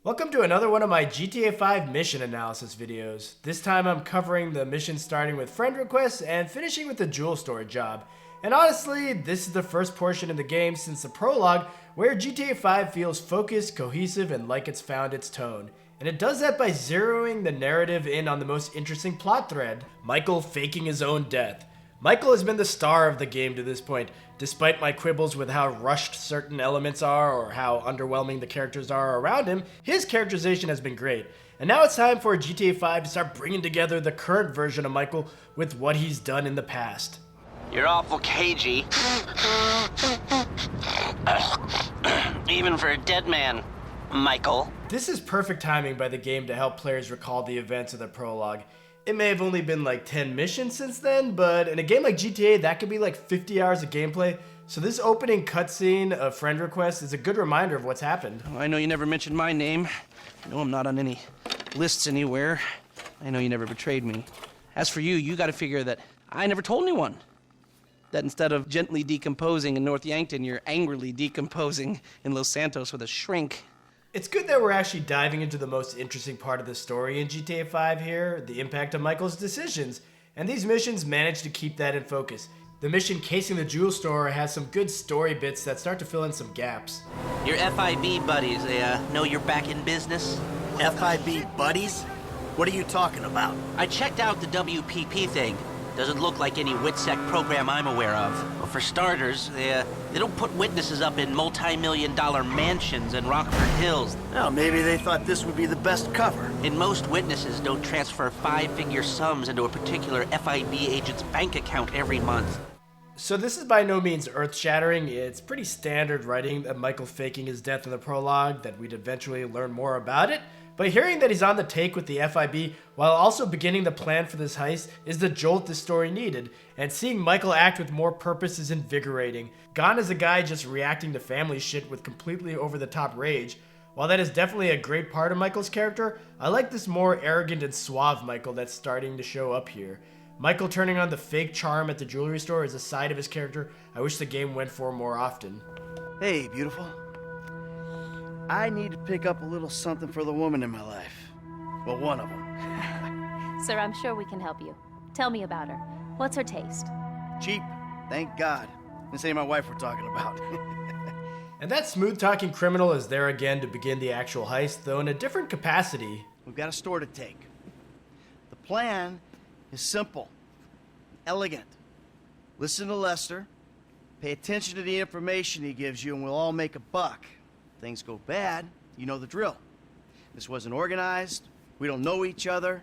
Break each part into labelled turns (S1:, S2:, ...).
S1: Welcome to another one of my GTA 5 mission analysis videos. This time I'm covering the mission starting with friend requests and finishing with the Jewel Store job. And honestly, this is the first portion in the game since the prologue where GTA 5 feels focused, cohesive, and like it's found its tone. And it does that by zeroing the narrative in on the most interesting plot thread, Michael faking his own death. Michael has been the star of the game to this point, despite my quibbles with how rushed certain elements are or how underwhelming the characters are around him. His characterization has been great. And now it's time for GTA 5 to start bringing together the current version of Michael with what he's done in the past.
S2: You're awful cagey. Even for a dead man, Michael.
S1: This is perfect timing by the game to help players recall the events of the prologue. It may have only been like 10 missions since then, but in a game like GTA, that could be like 50 hours of gameplay. So this opening cutscene of friend requests is a good reminder of what's happened.
S2: Oh, I know you never mentioned my name. I know I'm not on any lists anywhere. I know you never betrayed me. As for you, you gotta figure that I never told anyone. That instead of gently decomposing in North Yankton, you're angrily decomposing in Los Santos with a shrink.
S1: It's good that we're actually diving into the most interesting part of the story in GTA 5 here, the impact of Michael's decisions, and these missions manage to keep that in focus. The mission casing the Jewel Store has some good story bits that start to fill in some gaps.
S2: Your FIB buddies, they know you're back in business?
S3: FIB buddies? What are you talking about?
S2: I checked out the WPP thing. Doesn't look like any WITSEC program I'm aware of. Well, for starters, they don't put witnesses up in multi-million-dollar mansions in Rockford Hills.
S3: Well, maybe they thought this would be the best cover.
S2: And most witnesses don't transfer five-figure sums into a particular FIB agent's bank account every month.
S1: So this is by no means earth-shattering. It's pretty standard writing of Michael faking his death in the prologue, that we'd eventually learn more about it. But hearing that he's on the take with the FIB while also beginning the plan for this heist is the jolt this story needed, and seeing Michael act with more purpose is invigorating. Gone is a guy just reacting to family shit with completely over-the-top rage. While that is definitely a great part of Michael's character, I like this more arrogant and suave Michael that's starting to show up here. Michael turning on the fake charm at the jewelry store is a side of his character I wish the game went for more often.
S3: Hey, beautiful. I need to pick up a little something for the woman in my life. Well, one of them.
S4: Sir, I'm sure we can help you. Tell me about her. What's her taste?
S3: Cheap, thank God. This ain't my wife we're talking about.
S1: And that smooth-talking criminal is there again to begin the actual heist, though in a different capacity.
S3: We've got a store to take. The plan is simple, elegant. Listen to Lester, pay attention to the information he gives you, and we'll all make a buck. Things go bad, you know the drill. This wasn't organized, we don't know each other.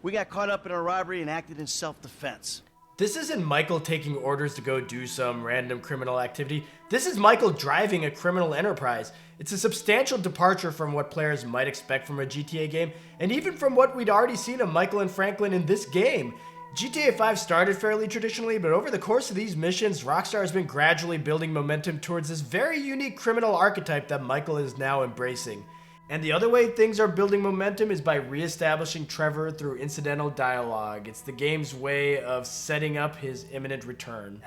S3: We got caught up in a robbery and acted in self-defense.
S1: This isn't Michael taking orders to go do some random criminal activity. This is Michael driving a criminal enterprise. It's a substantial departure from what players might expect from a GTA game, and even from what we'd already seen of Michael and Franklin in this game. GTA 5 started fairly traditionally, but over the course of these missions, Rockstar has been gradually building momentum towards this very unique criminal archetype that Michael is now embracing. And the other way things are building momentum is by re-establishing Trevor through incidental dialogue. It's the game's way of setting up his imminent return.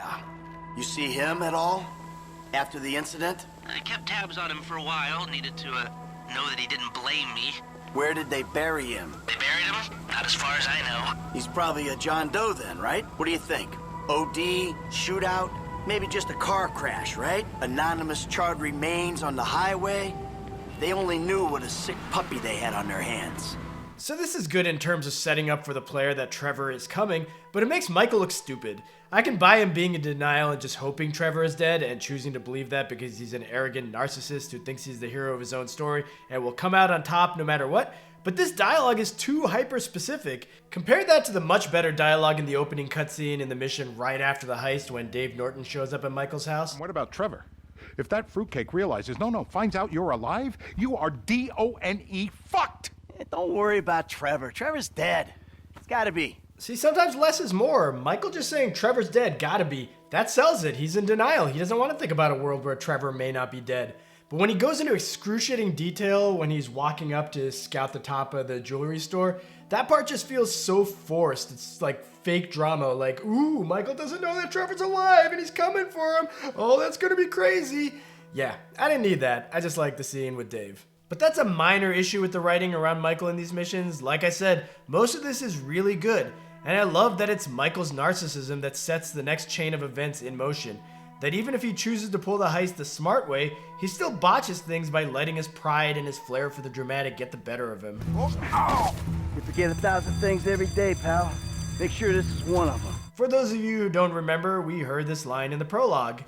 S3: You see him at all? After the incident?
S2: I kept tabs on him for a while, needed to know that he didn't blame me.
S3: Where did they bury him?
S2: They buried him? Not as far as I know.
S3: He's probably a John Doe then, right? What do you think? OD, shootout, maybe just a car crash, right? Anonymous charred remains on the highway. They only knew what a sick puppy they had on their hands.
S1: So this is good in terms of setting up for the player that Trevor is coming, but it makes Michael look stupid. I can buy him being in denial and just hoping Trevor is dead and choosing to believe that because he's an arrogant narcissist who thinks he's the hero of his own story and will come out on top no matter what. But this dialogue is too hyper-specific. Compare that to the much better dialogue in the opening cutscene in the mission right after the heist when Dave Norton shows up at Michael's house.
S5: What about Trevor? If that fruitcake realizes, finds out you're alive, you are D-O-N-E fucked!
S3: Don't worry about Trevor. Trevor's dead. It's gotta be.
S1: See, sometimes less is more. Michael just saying Trevor's dead, gotta be. That sells it. He's in denial. He doesn't want to think about a world where Trevor may not be dead. But when he goes into excruciating detail when he's walking up to scout the top of the jewelry store, that part just feels so forced. It's like fake drama, like, ooh, Michael doesn't know that Trevor's alive and he's coming for him. Oh, that's gonna be crazy. Yeah, I didn't need that. I just like the scene with Dave. But that's a minor issue with the writing around Michael in these missions. Like I said, most of this is really good, and I love that it's Michael's narcissism that sets the next chain of events in motion. That even if he chooses to pull the heist the smart way, he still botches things by letting his pride and his flair for the dramatic get the better of him.
S3: You forget 1,000 things every day, pal. Make sure this is one of them.
S1: For those of you who don't remember, we heard this line in the prologue.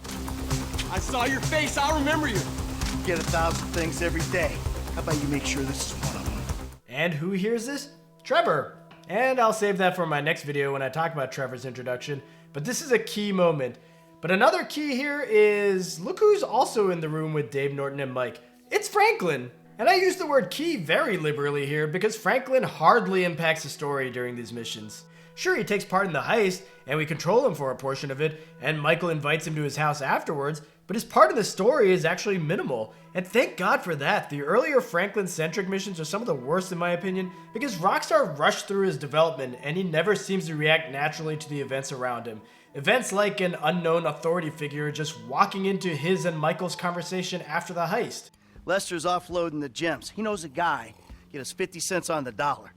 S6: I saw your face, I'll remember you.
S3: You get 1,000 things every day. How about you make sure this is one of them?
S1: And who hears this? Trevor. And I'll save that for my next video when I talk about Trevor's introduction, but this is a key moment. But another key here is, look who's also in the room with Dave Norton and Mike. It's Franklin. And I use the word key very liberally here because Franklin hardly impacts the story during these missions. Sure, he takes part in the heist, and we control him for a portion of it, and Michael invites him to his house afterwards, but his part in the story is actually minimal. And thank God for that. The earlier Franklin-centric missions are some of the worst in my opinion, because Rockstar rushed through his development, and he never seems to react naturally to the events around him. Events like an unknown authority figure just walking into his and Michael's conversation after the heist.
S3: Lester's offloading the gems. He knows a guy. Get us 50 cents on the dollar.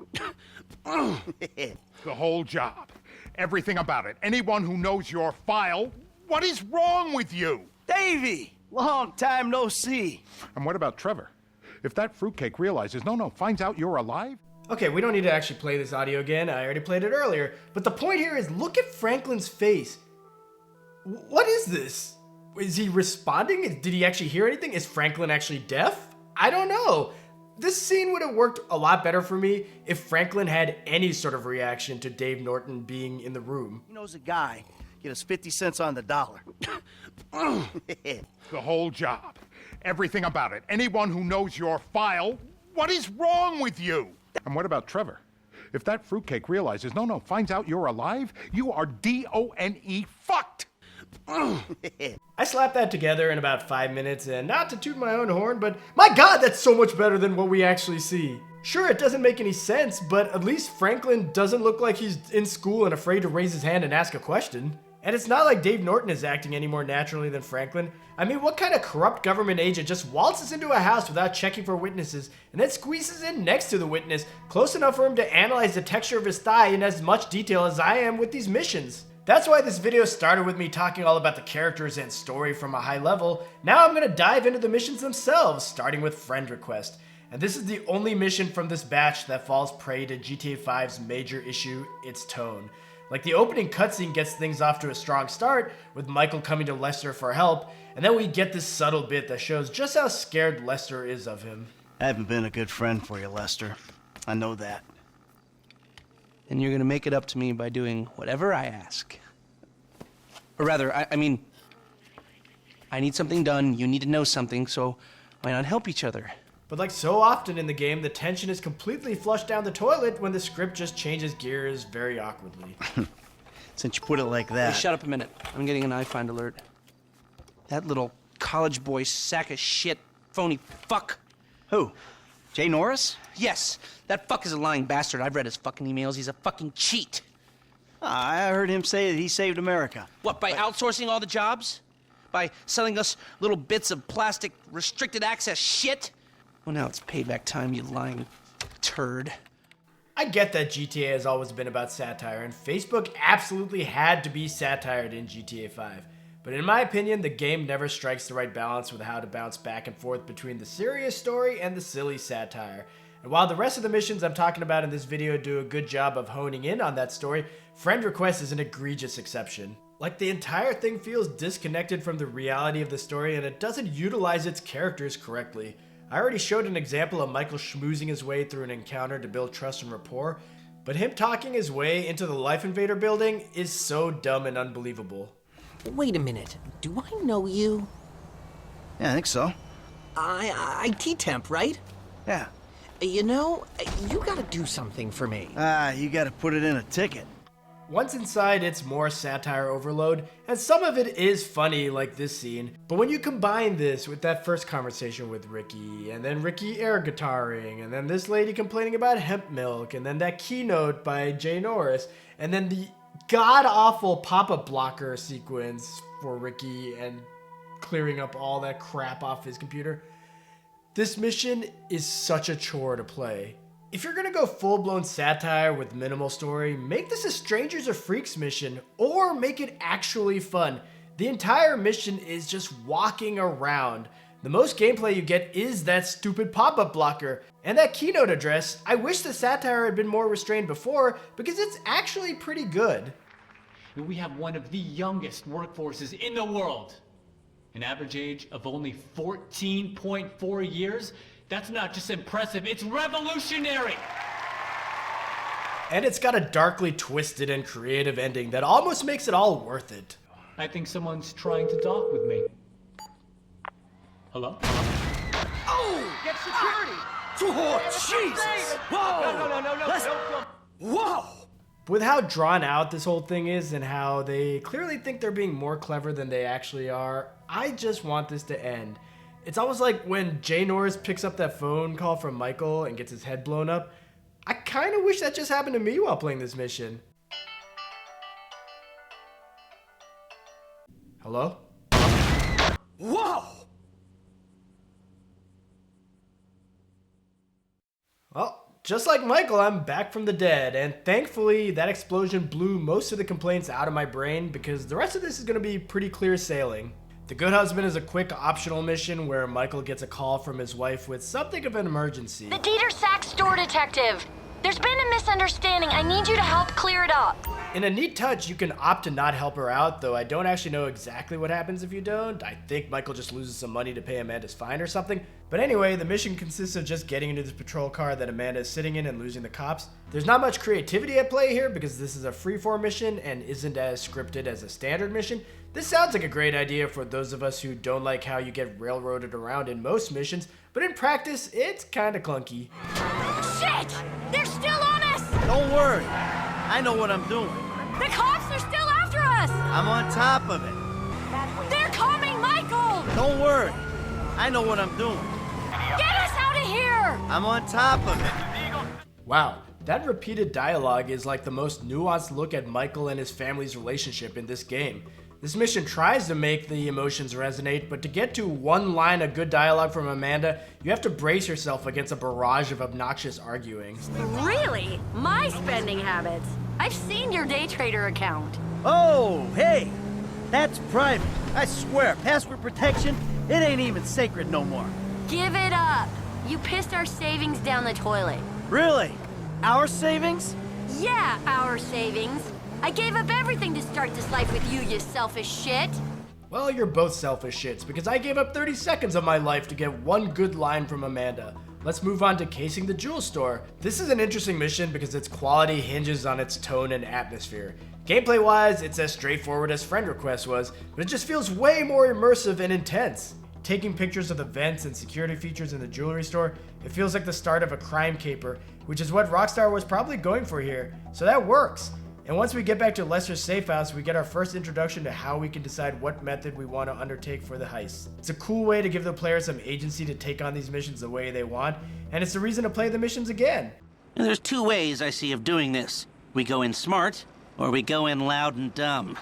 S5: The whole job. Everything about it. Anyone who knows your file, what is wrong with you?
S3: Davey! Long time no see.
S5: And what about Trevor? If that fruitcake realizes, finds out you're alive?
S1: Okay, we don't need to actually play this audio again. I already played it earlier. But the point here is, look at Franklin's face. What is this? Is he responding? Did he actually hear anything? Is Franklin actually deaf? I don't know. This scene would have worked a lot better for me if Franklin had any sort of reaction to Dave Norton being in the room.
S3: He knows a guy. Get us 50 cents on the dollar.
S5: The whole job. Everything about it. Anyone who knows your file, what is wrong with you? And what about Trevor? If that fruitcake realizes, finds out you're alive, you are D-O-N-E fucked.
S1: I slapped that together in about 5 minutes, and not to toot my own horn, but my God, that's so much better than what we actually see. Sure, it doesn't make any sense, but at least Franklin doesn't look like he's in school and afraid to raise his hand and ask a question. And it's not like Dave Norton is acting any more naturally than Franklin. I mean, what kind of corrupt government agent just waltzes into a house without checking for witnesses and then squeezes in next to the witness, close enough for him to analyze the texture of his thigh in as much detail as I am with these missions? That's why this video started with me talking all about the characters and story from a high level. Now I'm going to dive into the missions themselves, starting with Friend Request. And this is the only mission from this batch that falls prey to GTA 5's major issue, its tone. Like, the opening cutscene gets things off to a strong start, with Michael coming to Lester for help, and then we get this subtle bit that shows just how scared Lester is of him.
S3: I haven't been a good friend for you, Lester. I know that.
S2: And you're gonna make it up to me by doing whatever I ask. Or rather, I mean, I need something done, you need to know something, so why not help each other?
S1: But like so often in the game, the tension is completely flushed down the toilet when the script just changes gears very awkwardly.
S3: Since you put it like that.
S2: Hey, shut up a minute. I'm getting an iFind alert. That little college boy sack of shit, phony fuck.
S3: Who? Jay Norris?
S2: Yes, that fuck is a lying bastard. I've read his fucking emails. He's a fucking cheat.
S3: I heard him say that he saved America.
S2: What, by outsourcing all the jobs? By selling us little bits of plastic restricted access shit? Well, now it's payback time, you lying turd.
S1: I get that GTA has always been about satire, and Facebook absolutely had to be satired in GTA 5. But in my opinion, the game never strikes the right balance with how to bounce back and forth between the serious story and the silly satire. And while the rest of the missions I'm talking about in this video do a good job of honing in on that story, Friend Request is an egregious exception. Like, the entire thing feels disconnected from the reality of the story, and it doesn't utilize its characters correctly. I already showed an example of Michael schmoozing his way through an encounter to build trust and rapport, but him talking his way into the Lifeinvader building is so dumb and unbelievable.
S6: Wait a minute. Do I know you?
S3: Yeah, I think so.
S6: IT temp, right?
S3: Yeah.
S6: You know, you gotta do something for me.
S3: You gotta put it in a ticket.
S1: Once inside, it's more satire overload, and some of it is funny, like this scene. But when you combine this with that first conversation with Ricky, and then Ricky air guitaring, and then this lady complaining about hemp milk, and then that keynote by Jay Norris, and then the god-awful pop-up blocker sequence for Ricky and clearing up all that crap off his computer, This mission is such a chore to play. If you're gonna go full-blown satire with minimal story, make this a Strangers or Freaks mission, or make it actually fun. The entire mission is just walking around. The most gameplay you get is that stupid pop-up blocker. And that keynote address, I wish the satire had been more restrained before, because it's actually pretty good.
S7: We have one of the youngest workforces in the world. An average age of only 14.4 years. That's not just impressive, it's revolutionary!
S1: And it's got a darkly twisted and creative ending that almost makes it all worth it.
S7: I think someone's trying to talk with me. Hello?
S3: Oh! Get security! Oh, Jesus! Whoa! No. Whoa!
S1: With how drawn out this whole thing is and how they clearly think they're being more clever than they actually are, I just want this to end. It's almost like when Jay Norris picks up that phone call from Michael and gets his head blown up. I kind of wish that just happened to me while playing this mission. Hello?
S3: Whoa!
S1: Well, just like Michael, I'm back from the dead, and thankfully that explosion blew most of the complaints out of my brain because the rest of this is going to be pretty clear sailing. The Good Husband is a quick optional mission where Michael gets a call from his wife with something of an emergency.
S8: The Dieter Sachs store detective. There's been a misunderstanding. I need you to help clear it up.
S1: In a neat touch, you can opt to not help her out, though I don't actually know exactly what happens if you don't. I think Michael just loses some money to pay Amanda's fine or something. But anyway, the mission consists of just getting into this patrol car that Amanda is sitting in and losing the cops. There's not much creativity at play here because this is a freeform mission and isn't as scripted as a standard mission. This sounds like a great idea for those of us who don't like how you get railroaded around in most missions, but in practice, it's kinda clunky.
S8: Shit! They're still on us!
S3: Don't worry. I know what I'm doing.
S8: The cops are still after us!
S3: I'm on top of it.
S8: They're coming, Michael!
S3: Don't worry. I know what I'm doing.
S8: Get us out of here!
S3: I'm on top of it.
S1: Wow, that repeated dialogue is like the most nuanced look at Michael and his family's relationship in this game. This mission tries to make the emotions resonate, but to get to one line of good dialogue from Amanda, you have to brace yourself against a barrage of obnoxious arguing.
S8: Really? My spending habits? I've seen your day trader account.
S3: Oh, hey. That's private. I swear, password protection, it ain't even sacred no more.
S8: Give it up. You pissed our savings down the toilet.
S3: Really? Our savings?
S8: Yeah, our savings. I gave up everything to start this life with you, you selfish shit.
S1: Well, you're both selfish shits, because I gave up 30 seconds of my life to get one good line from Amanda. Let's move on to casing the Jewel Store. This is an interesting mission because its quality hinges on its tone and atmosphere. Gameplay-wise, it's as straightforward as Friend Request was, but it just feels way more immersive and intense. Taking pictures of the vents and security features in the jewelry store, it feels like the start of a crime caper, which is what Rockstar was probably going for here, so that works. And once we get back to Lester's safe house, we get our first introduction to how we can decide what method we want to undertake for the heist. It's a cool way to give the player some agency to take on these missions the way they want, and it's a reason to play the missions again.
S2: And there's two ways I see of doing this. We go in smart, or we go in loud and dumb.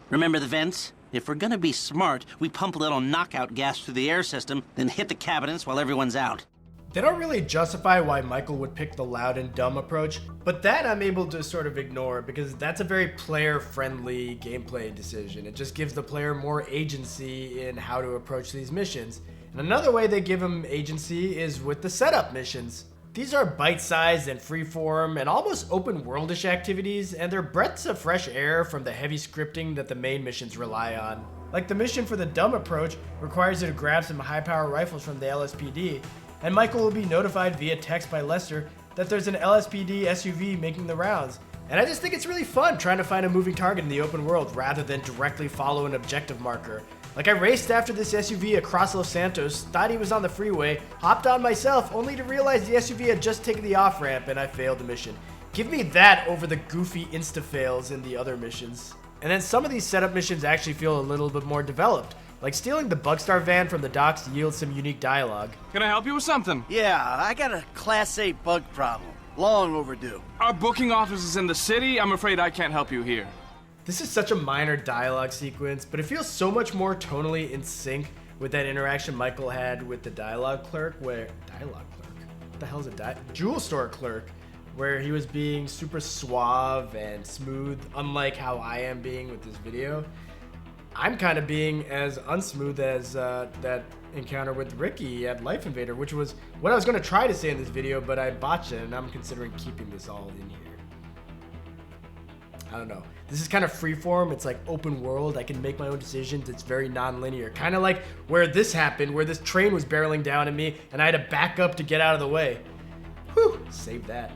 S2: Remember the vents? If we're gonna be smart, we pump a little knockout gas through the air system, then hit the cabinets while everyone's out.
S1: They don't really justify why Michael would pick the loud and dumb approach, but that I'm able to sort of ignore because that's a very player-friendly gameplay decision. It just gives the player more agency in how to approach these missions. And another way they give them agency is with the setup missions. These are bite-sized and freeform and almost open-worldish activities, and they're breaths of fresh air from the heavy scripting that the main missions rely on. Like the mission for the dumb approach requires you to grab some high-power rifles from the LSPD, and Michael will be notified via text by Lester that there's an LSPD SUV making the rounds. And I just think it's really fun trying to find a moving target in the open world rather than directly follow an objective marker. Like I raced after this SUV across Los Santos, thought he was on the freeway, hopped on myself, only to realize the SUV had just taken the off-ramp and I failed the mission. Give me that over the goofy insta-fails in the other missions. And then some of these setup missions actually feel a little bit more developed. Like stealing the Bugstar van from the docks yields some unique dialogue.
S9: Can I help you with something?
S3: Yeah, I got a Class A bug problem. Long overdue.
S9: Our booking office is in the city. I'm afraid I can't help you here.
S1: This is such a minor dialogue sequence, but it feels so much more tonally in sync with that interaction Michael had with the dialogue clerk, where what the hell is a Jewel Store clerk, where he was being super suave and smooth, unlike how I am being with this video. I'm kind of being as unsmooth as that encounter with Ricky at Lifeinvader, which was what I was going to try to say in this video, but I botched it, and I'm considering keeping this all in here. I don't know. This is kind of freeform. It's like open world. I can make my own decisions. It's very non-linear. Kind of like where this happened, where this train was barreling down at me, and I had to back up to get out of the way. Whew, save that.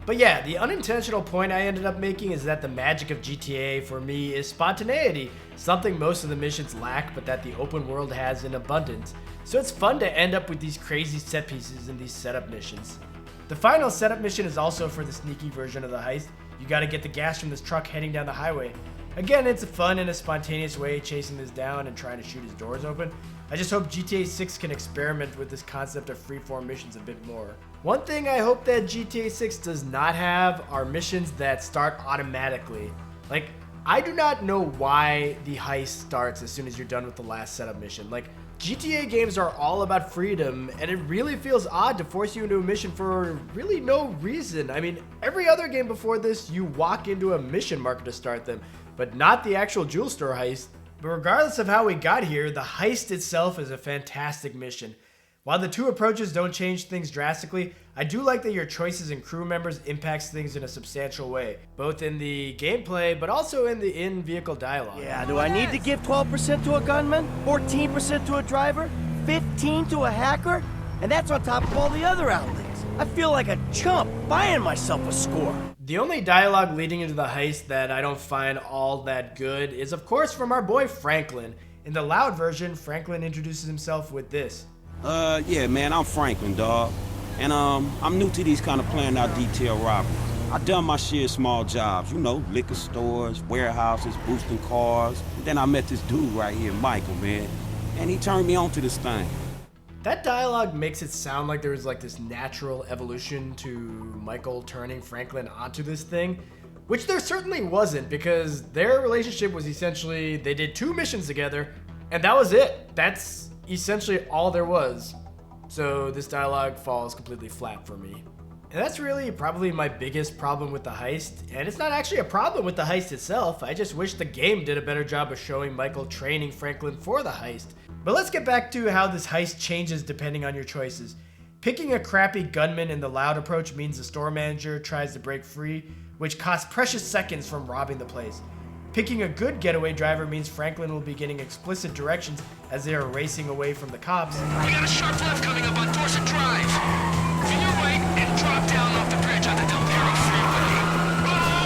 S1: But yeah, the unintentional point I ended up making is that the magic of GTA for me is spontaneity, something most of the missions lack but that the open world has in abundance. So it's fun to end up with these crazy set pieces in these setup missions. The final setup mission is also for the sneaky version of the heist. You gotta get the gas from this truck heading down the highway. Again, it's fun in a spontaneous way, chasing this down and trying to shoot his doors open. I just hope GTA 6 can experiment with this concept of freeform missions a bit more. One thing I hope that GTA 6 does not have are missions that start automatically. Like, I do not know why the heist starts as soon as you're done with the last setup mission. Like, GTA games are all about freedom, and it really feels odd to force you into a mission for really no reason. I mean, every other game before this, you walk into a mission marker to start them, but not the actual Jewel Store heist. But regardless of how we got here, the heist itself is a fantastic mission. While the two approaches don't change things drastically, I do like that your choices and crew members impacts things in a substantial way, both in the gameplay, but also in the in-vehicle dialogue.
S3: Yeah, do I need to give 12% to a gunman, 14% to a driver, 15% to a hacker? And that's on top of all the other outlays. I feel like a chump buying myself a score.
S1: The only dialogue leading into the heist that I don't find all that good is, of course, from our boy Franklin. In the loud version, Franklin introduces himself with this.
S10: Yeah, man, I'm Franklin, dawg. And, I'm new to these kind of planned out detail robberies. I done my share of small jobs, you know, liquor stores, warehouses, boosting cars. And then I met this dude right here, Michael, man. And he turned me on to this thing.
S1: That dialogue makes it sound like there was like this natural evolution to Michael turning Franklin onto this thing, which there certainly wasn't, because their relationship was essentially they did 2 missions together, and that was it. That's essentially all there was. So this dialogue falls completely flat for me. And that's really probably my biggest problem with the heist, and it's not actually a problem with the heist itself. I just wish the game did a better job of showing Michael training Franklin for the heist. But let's get back to how this heist changes depending on your choices. Picking a crappy gunman in the loud approach means the store manager tries to break free, which costs precious seconds from robbing the place. Picking a good getaway driver means Franklin will be getting explicit directions as they are racing away from the cops.
S11: We got a sharp left coming up on Dorset Drive. Can you wait and drop down off the bridge on the Del Perro Freeway? Oh!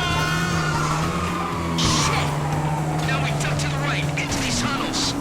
S11: Shit! Now we duck to the right into these tunnels.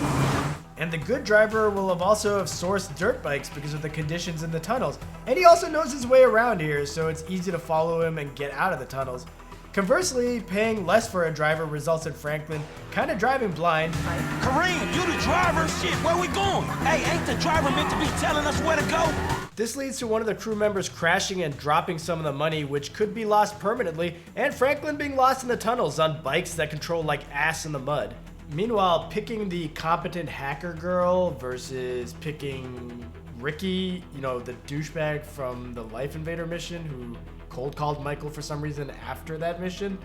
S1: And the good driver will have also sourced dirt bikes because of the conditions in the tunnels. And he also knows his way around here, so it's easy to follow him and get out of the tunnels. Conversely, paying less for a driver results in Franklin kind of driving blind.
S10: Kareem, you the driver? Shit, where we going? Hey, ain't the driver meant to be telling us where to go?
S1: This leads to one of the crew members crashing and dropping some of the money, which could be lost permanently, and Franklin being lost in the tunnels on bikes that control like ass in the mud. Meanwhile, picking the competent hacker girl versus picking Ricky, you know, the douchebag from the Lifeinvader mission who cold called Michael for some reason after that mission,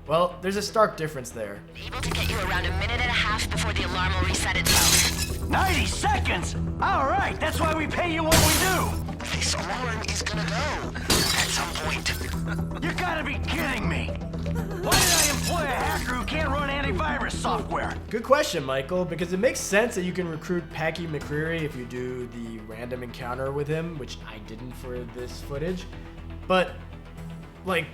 S1: well, there's a stark difference there.
S8: Able to get you around a minute and a half before the alarm will reset itself.
S3: 90 seconds? All right, that's why we pay you what we do.
S11: This alarm is gonna go at some point.
S3: You gotta be kidding me. Why did I employ a hacker who can't run antivirus software?
S1: Good question, Michael, because it makes sense that you can recruit Packy McCreary if you do the random encounter with him, which I didn't for this footage. But, like,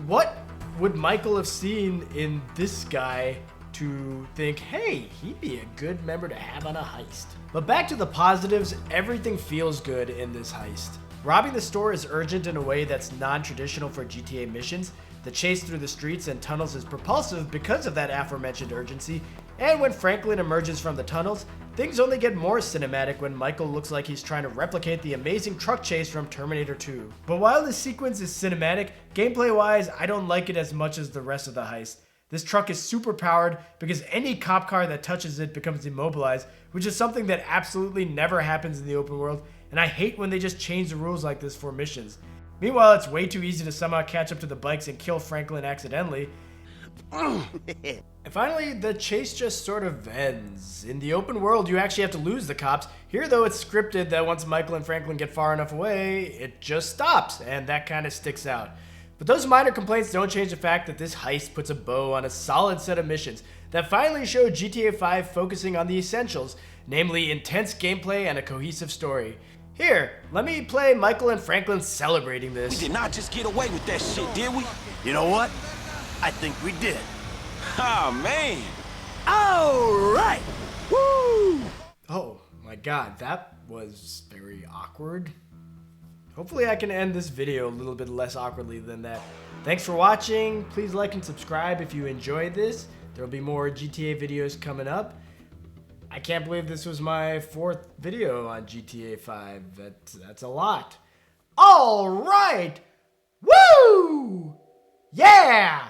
S1: what would Michael have seen in this guy to think, hey, he'd be a good member to have on a heist? But back to the positives, everything feels good in this heist. Robbing the store is urgent in a way that's non-traditional for GTA missions. The chase through the streets and tunnels is propulsive because of that aforementioned urgency, and when Franklin emerges from the tunnels, things only get more cinematic when Michael looks like he's trying to replicate the amazing truck chase from Terminator 2. But while this sequence is cinematic, gameplay-wise, I don't like it as much as the rest of the heist. This truck is super powered because any cop car that touches it becomes immobilized, which is something that absolutely never happens in the open world, and I hate when they just change the rules like this for missions. Meanwhile, it's way too easy to somehow catch up to the bikes and kill Franklin accidentally. And finally, the chase just sort of ends. In the open world, you actually have to lose the cops. Here, though, it's scripted that once Michael and Franklin get far enough away, it just stops, and that kind of sticks out. But those minor complaints don't change the fact that this heist puts a bow on a solid set of missions that finally show GTA 5 focusing on the essentials, namely intense gameplay and a cohesive story. Here, let me play Michael and Franklin celebrating this.
S10: We did not just get away with that shit, did we?
S3: You know what? I think we did.
S10: Oh, man.
S3: All right. Woo!
S1: Oh my god, that was very awkward. Hopefully I can end this video a little bit less awkwardly than that. Thanks for watching. Please like and subscribe if you enjoyed this. There will be more GTA videos coming up. I can't believe this was my 4th video on GTA 5. That's a lot. All right. Woo! Yeah!